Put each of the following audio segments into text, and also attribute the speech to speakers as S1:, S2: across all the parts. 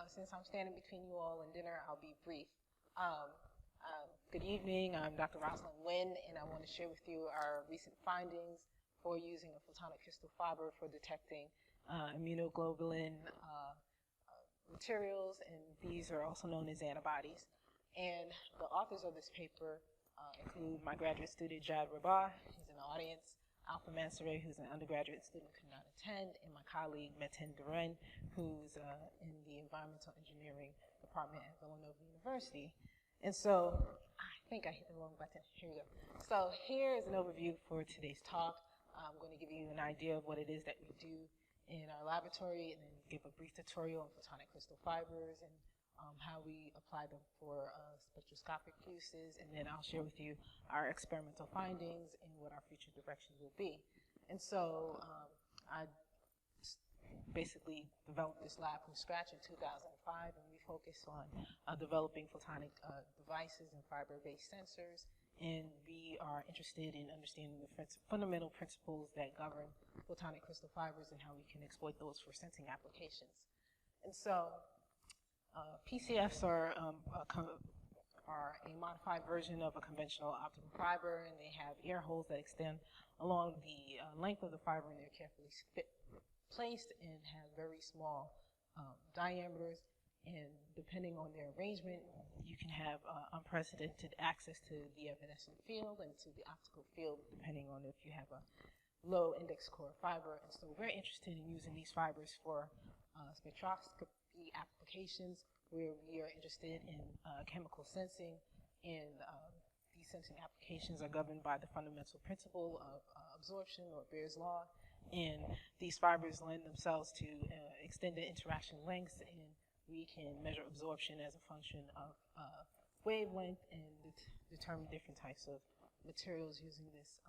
S1: since I'm standing between you all and dinner, I'll be brief. Good evening, I'm Dr. Rosalind Nguyen, and I want to share with you our recent findings for using a photonic crystal fiber for detecting immunoglobulin materials, and these are also known as antibodies. And the authors of this paper include my graduate student, Jad Rabah, who's in the audience, Alpha Mansouri, who's an undergraduate student who could not attend, and my colleague, Metin Duren, who's in the Environmental Engineering Department at Villanova University. And so, I think I hit the wrong button. Here we go. So here is an overview for today's talk. I'm going to give you an idea of what it is that we do in our laboratory, and then give a brief tutorial on photonic crystal fibers and how we apply them for spectroscopic uses, and then I'll share with you our experimental findings and what our future directions will be. And so I basically developed this lab from scratch in 2005, and we focus on developing photonic devices and fiber-based sensors, and we are interested in understanding the fundamental principles that govern photonic crystal fibers and how we can exploit those for sensing applications. And so PCFs are a modified version of a conventional optical fiber, and they have air holes that extend along the length of the fiber, and they're carefully placed and have very small diameters. And depending on their arrangement, you can have unprecedented access to the evanescent field and to the optical field, depending on if you have a low index core fiber. And so we're interested in using these fibers for spectroscopy applications, where we are interested in chemical sensing, and these sensing applications are governed by the fundamental principle of absorption, or Beer's law, and these fibers lend themselves to extended interaction lengths, and we can measure absorption as a function of wavelength and determine different types of materials using this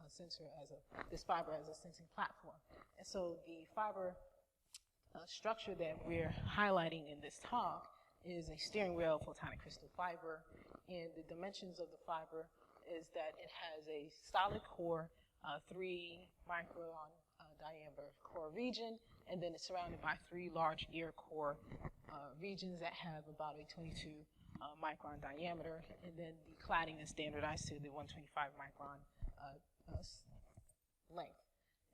S1: this fiber as a sensing platform. And so the fiber structure that we're highlighting in this talk is a steering wheel photonic crystal fiber, and the dimensions of the fiber is that it has a solid core, 3 micron diameter core region, and then it's surrounded by 3 large ear core regions that have about a 22 micron diameter, and then the cladding is standardized to the 125 micron length.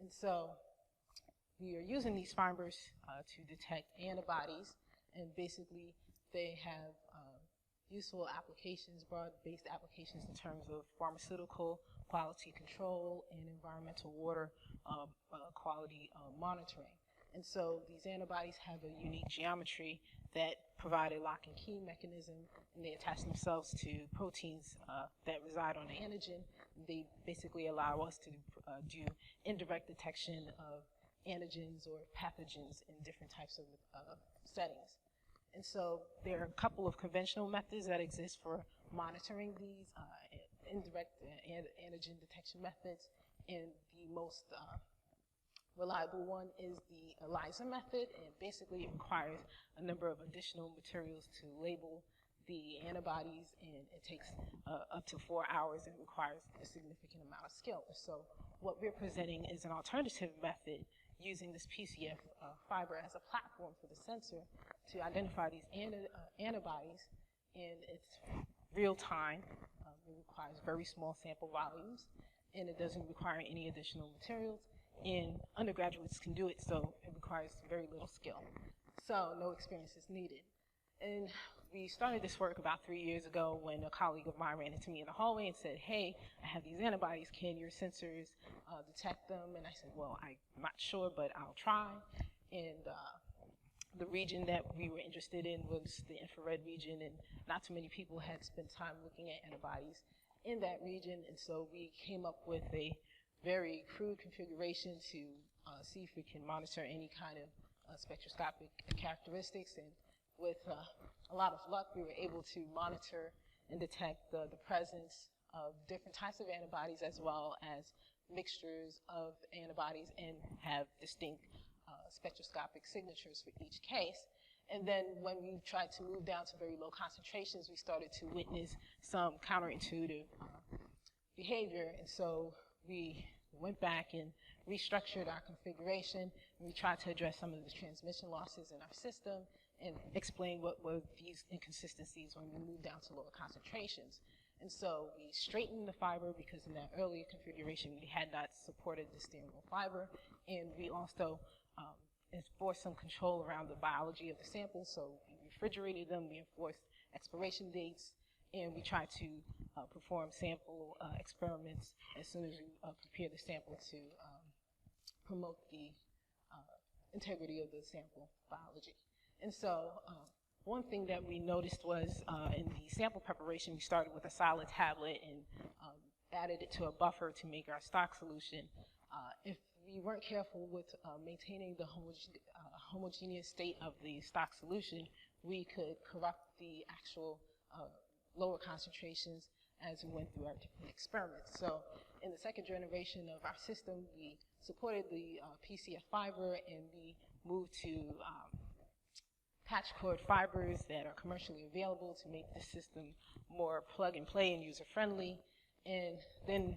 S1: And so we are using these fibers to detect antibodies, and basically they have useful applications, broad-based applications in terms of pharmaceutical quality control and environmental water quality monitoring. And so these antibodies have a unique geometry that provide a lock and key mechanism, and they attach themselves to proteins that reside on the antigen. They basically allow us to do indirect detection of antigens or pathogens in different types of settings. And so there are a couple of conventional methods that exist for monitoring these indirect antigen detection methods, and the most reliable one is the ELISA method, and basically it requires a number of additional materials to label the antibodies, and it takes up to 4 hours and requires a significant amount of skill. So what we're presenting is an alternative method using this PCF fiber as a platform for the sensor to identify these antibodies, and it's real time. It requires very small sample volumes, and it doesn't require any additional materials, and undergraduates can do it, so it requires very little skill. So no experience is needed. And we started this work about 3 years ago when a colleague of mine ran into me in the hallway and said, hey, I have these antibodies, can your sensors detect them? And I said, well, I'm not sure, but I'll try. And the region that we were interested in was the infrared region, and not too many people had spent time looking at antibodies in that region, and so we came up with a very crude configuration to see if we can monitor any kind of spectroscopic characteristics. And with a lot of luck, we were able to monitor and detect the presence of different types of antibodies, as well as mixtures of antibodies, and have distinct spectroscopic signatures for each case. And then when we tried to move down to very low concentrations, we started to witness some counterintuitive behavior. And so we went back and restructured our configuration, and we tried to address some of the transmission losses in our system, and explain what were these inconsistencies when we moved down to lower concentrations. And so we straightened the fiber because in that earlier configuration we had not supported the steering wheel fiber, and we also enforced some control around the biology of the samples. So we refrigerated them, we enforced expiration dates, and we tried to perform sample experiments as soon as we prepared the sample to promote the integrity of the sample biology. And so one thing that we noticed was in the sample preparation, we started with a solid tablet and added it to a buffer to make our stock solution. If we weren't careful with maintaining the homogeneous state of the stock solution, we could corrupt the actual lower concentrations as we went through our different experiments. So in the second generation of our system, we supported the PCF fiber, and we moved to patch cord fibers that are commercially available to make the system more plug and play and user friendly. And then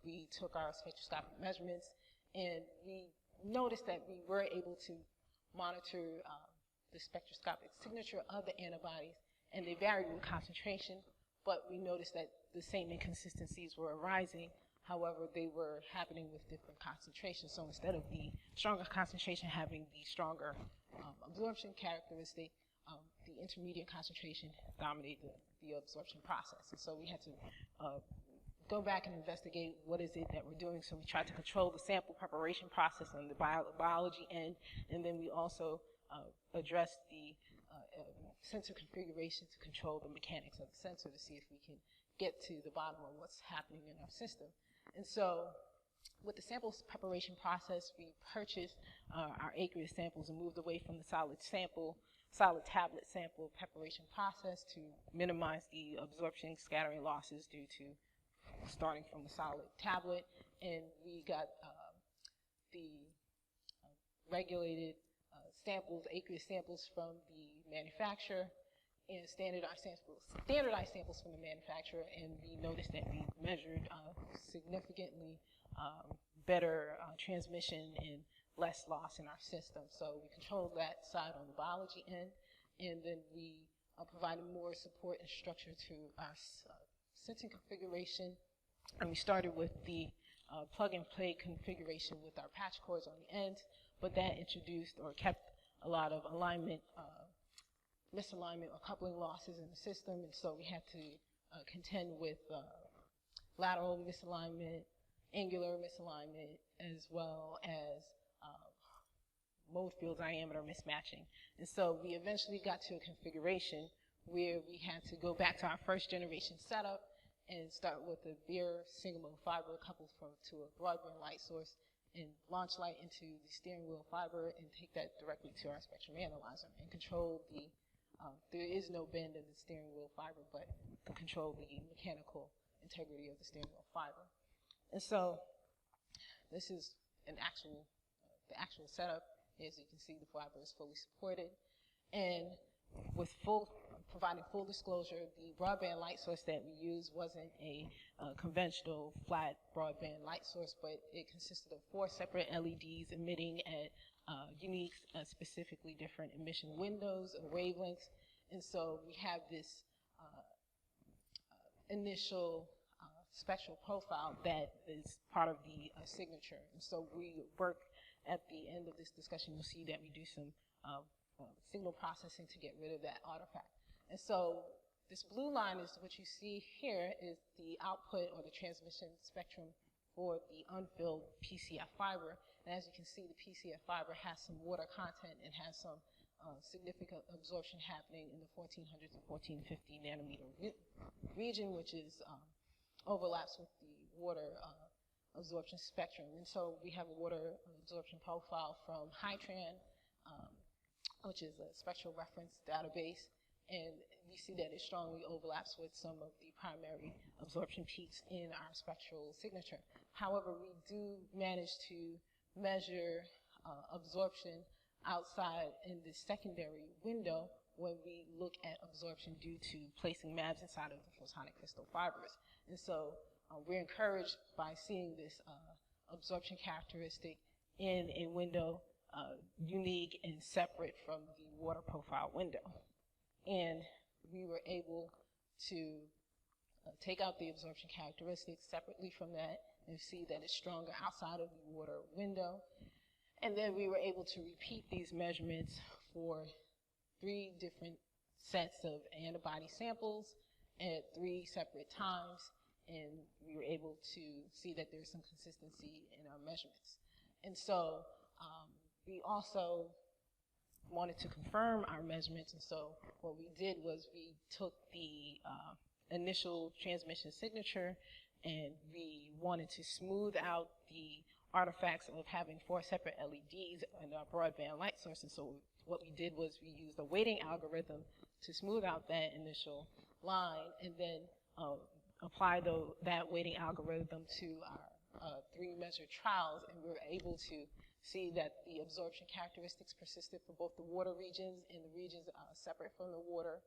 S1: we took our spectroscopic measurements, and we noticed that we were able to monitor the spectroscopic signature of the antibodies, and they varied in concentration, but we noticed that the same inconsistencies were arising. However, they were happening with different concentrations. So instead of the stronger concentration having the stronger absorption characteristic, the intermediate concentration dominated the absorption process. And so we had to go back and investigate what is it that we're doing. So we tried to control the sample preparation process on the biology end, and then we also addressed the sensor configuration to control the mechanics of the sensor to see if we can get to the bottom of what's happening in our system. And so with the sample preparation process, we purchased our aqueous samples and moved away from the solid tablet sample preparation process to minimize the absorption scattering losses due to starting from the solid tablet. And we got the regulated samples, aqueous samples from the manufacturer, and standardized samples from the manufacturer, and we noticed that we measured significantly better transmission and less loss in our system. So we controlled that side on the biology end, and then we provided more support and structure to our sensing configuration, and we started with the plug-and-play configuration with our patch cords on the ends, but that introduced or kept a lot of alignment, misalignment or coupling losses in the system, and so we had to contend with lateral misalignment, angular misalignment, as well as mode field diameter mismatching. And so we eventually got to a configuration where we had to go back to our first generation setup and start with a bare single mode fiber coupled to a broadband light source and launch light into the steering wheel fiber and take that directly to our spectrum analyzer and control the there is no bend in the steering wheel fiber, but to control the mechanical integrity of the steering wheel fiber. And so this is the actual setup. As you can see, the fiber is fully supported. And with providing full disclosure, the broadband light source that we used wasn't a conventional flat broadband light source, but it consisted of 4 separate LEDs emitting at unique, specifically different emission windows or wavelengths. And so we have this initial spectral profile that is part of the signature. And so we work at the end of this discussion, you'll see that we do some signal processing to get rid of that artifact. And so this blue line is what you see here is the output or the transmission spectrum for the unfilled PCF fiber. And as you can see, the PCF fiber has some water content and has some significant absorption happening in the 1400 to 1450 nanometer region, which is overlaps with the water absorption spectrum. And so we have a water absorption profile from HITRAN, which is a spectral reference database, and we see that it strongly overlaps with some of the primary absorption peaks in our spectral signature. However, we do manage to measure absorption outside in the secondary window when we look at absorption due to placing mAbs inside of the photonic crystal fibers. And so we're encouraged by seeing this absorption characteristic in a window unique and separate from the water profile window. And we were able to take out the absorption characteristics separately from that and see that it's stronger outside of the water window. And then we were able to repeat these measurements for 3 different sets of antibody samples at 3 separate times, and we were able to see that there's some consistency in our measurements. And so we also wanted to confirm our measurements, and so what we did was we took the initial transmission signature and we wanted to smooth out the artifacts of having 4 separate LEDs and our broadband light sources. So what we did was we used a weighting algorithm to smooth out that initial line and then apply that weighting algorithm to our 3 measured trials, and we were able to see that the absorption characteristics persisted for both the water regions and the regions separate from the water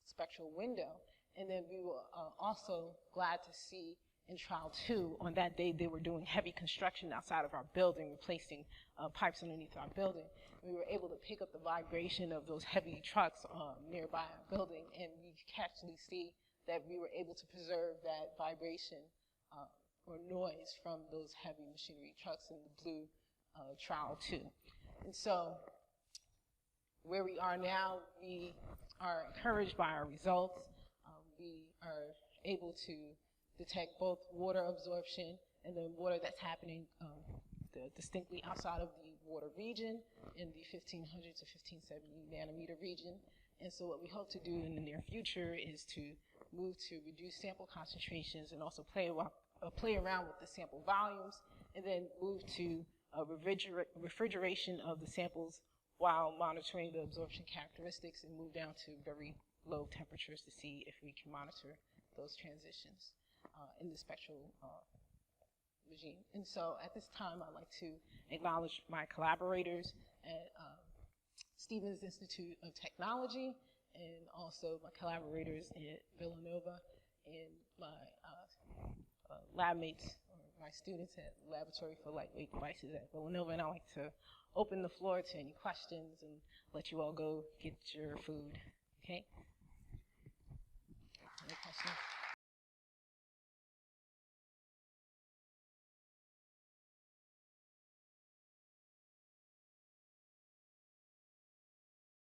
S1: spectral window. And then we were also glad to see in trial 2, on that day they were doing heavy construction outside of our building, replacing pipes underneath our building. We were able to pick up the vibration of those heavy trucks nearby our building, and we could actually see that we were able to preserve that vibration or noise from those heavy machinery trucks in the blue trial 2. And so where we are now, we are encouraged by our results. We are able to detect both water absorption and the water that's happening distinctly outside of the water region in the 1500 to 1570 nanometer region. And so what we hope to do in the near future is to move to reduce sample concentrations and also play around with the sample volumes, and then move to refrigeration of the samples while monitoring the absorption characteristics, and move down to very low temperatures to see if we can monitor those transitions in the spectral regime. And so at this time, I'd like to acknowledge my collaborators at Stevens Institute of Technology, and also my collaborators at Villanova, and my lab mates, or my students at Laboratory for Lightweight Devices at Villanova. And I'd like to open the floor to any questions and let you all go get your food. Okay?